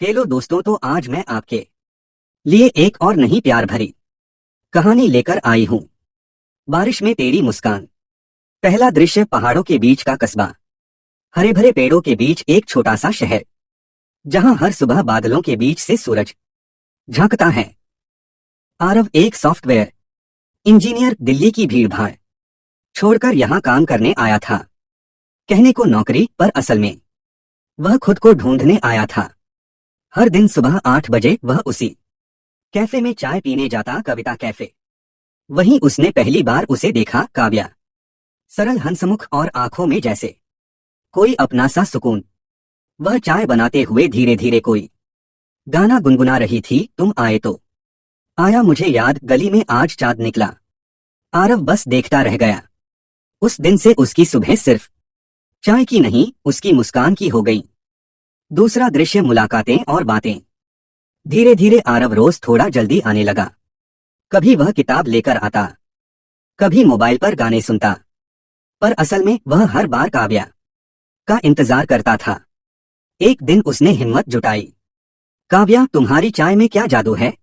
Hello दोस्तों, तो आज मैं आपके लिए एक और नई प्यार भरी कहानी लेकर आई हूँ। बारिश में तेरी मुस्कान। पहला दृश्य, पहाड़ों के बीच का कस्बा। हरे भरे पेड़ों के बीच एक छोटा सा शहर, जहाँ हर सुबह बादलों के बीच से सूरज झांकता है। आरव एक सॉफ्टवेयर इंजीनियर दिल्ली की भीड़-भाड़ छोड़कर यहाँ काम करने आया था। कहने को नौकरी, पर असल में वह खुद को ढूंढने आया था। हर दिन सुबह 8 बजे वह उसी कैफे में चाय पीने जाता, कविता कैफे। वहीं उसने पहली बार उसे देखा, काव्या। सरल, हंसमुख और आंखों में जैसे कोई अपना सा सुकून। वह चाय बनाते हुए धीरे धीरे कोई गाना गुनगुना रही थी। तुम आए तो आया मुझे याद, गली में आज चांद निकला। आरव बस देखता रह गया। उस दिन से उसकी सुबह सिर्फ चाय की नहीं, उसकी मुस्कान की हो गई। दूसरा दृश्य, मुलाकातें और बातें। धीरे धीरे आरव रोज थोड़ा जल्दी आने लगा। कभी वह किताब लेकर आता, कभी मोबाइल पर गाने सुनता, पर असल में वह हर बार काव्या का इंतजार करता था। एक दिन उसने हिम्मत जुटाई। काव्या, तुम्हारी चाय में क्या जादू है?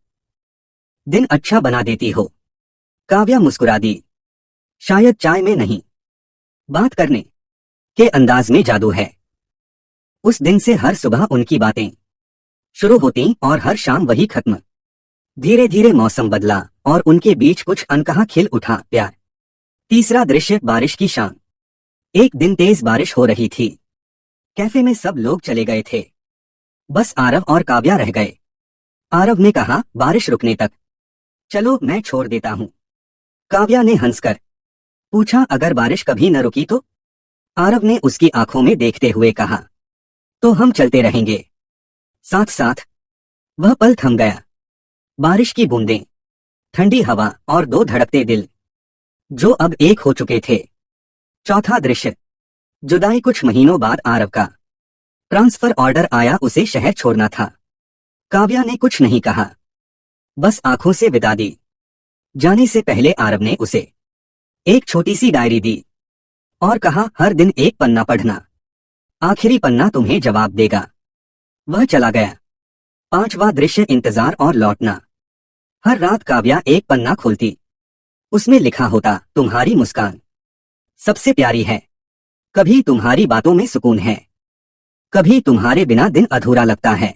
दिन अच्छा बना देती हो। काव्या मुस्कुरा दी। शायद चाय में नहीं, बात करने के अंदाज में जादू है। उस दिन से हर सुबह उनकी बातें शुरू होती और हर शाम वही खत्म। धीरे धीरे मौसम बदला और उनके बीच कुछ अनकहा खिल उठा, प्यार। तीसरा दृश्य, बारिश की शाम। एक दिन तेज बारिश हो रही थी। कैफे में सब लोग चले गए थे, बस आरव और काव्या रह गए। आरव ने कहा, बारिश रुकने तक चलो मैं छोड़ देता हूँ। काव्या ने हंसकर पूछा, अगर बारिश कभी न रुकी तो? आरव ने उसकी आंखों में देखते हुए कहा, तो हम चलते रहेंगे साथ साथ। वह पल थम गया। बारिश की बूंदें, ठंडी हवा और दो धड़कते दिल जो अब एक हो चुके थे। चौथा दृश्य, जुदाई। कुछ महीनों बाद आरव का ट्रांसफर ऑर्डर आया, उसे शहर छोड़ना था। काव्या ने कुछ नहीं कहा, बस आंखों से विदा दी। जाने से पहले आरव ने उसे एक छोटी सी डायरी दी और कहा, हर दिन एक पन्ना पढ़ना, आखिरी पन्ना तुम्हें जवाब देगा। वह चला गया। पांचवा दृश्य, इंतजार और लौटना। हर रात काव्या एक पन्ना खोलती, उसमें लिखा होता, तुम्हारी मुस्कान सबसे प्यारी है। कभी तुम्हारी बातों में सुकून है, कभी तुम्हारे बिना दिन अधूरा लगता है।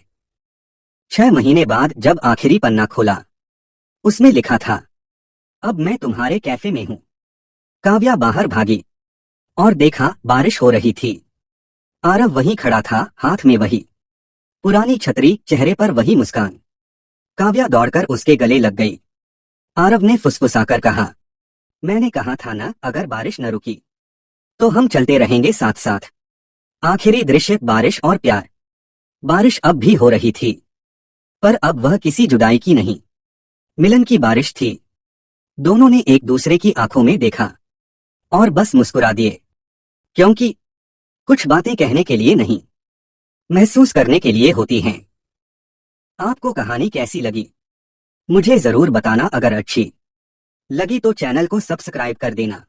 6 महीने बाद जब आखिरी पन्ना खोला, उसमें लिखा था, अब मैं तुम्हारे कैफे में हूं। काव्या बाहर भागी और देखा, बारिश हो रही थी। आरव वहीं खड़ा था, हाथ में वही पुरानी छतरी, चेहरे पर वही मुस्कान। काव्या दौड़कर उसके गले लग गई। आरव ने फुसफुसाकर कहा, मैंने कहा था ना, अगर बारिश न रुकी तो हम चलते रहेंगे साथ साथ। आखिरी दृश्य, बारिश और प्यार। बारिश अब भी हो रही थी, पर अब वह किसी जुदाई की नहीं, मिलन की बारिश थी। दोनों ने एक दूसरे की आंखों में देखा और बस मुस्कुरा दिए, क्योंकि कुछ बातें कहने के लिए नहीं, महसूस करने के लिए होती हैं। आपको कहानी कैसी लगी मुझे जरूर बताना। अगर अच्छी लगी तो चैनल को सब्सक्राइब कर देना।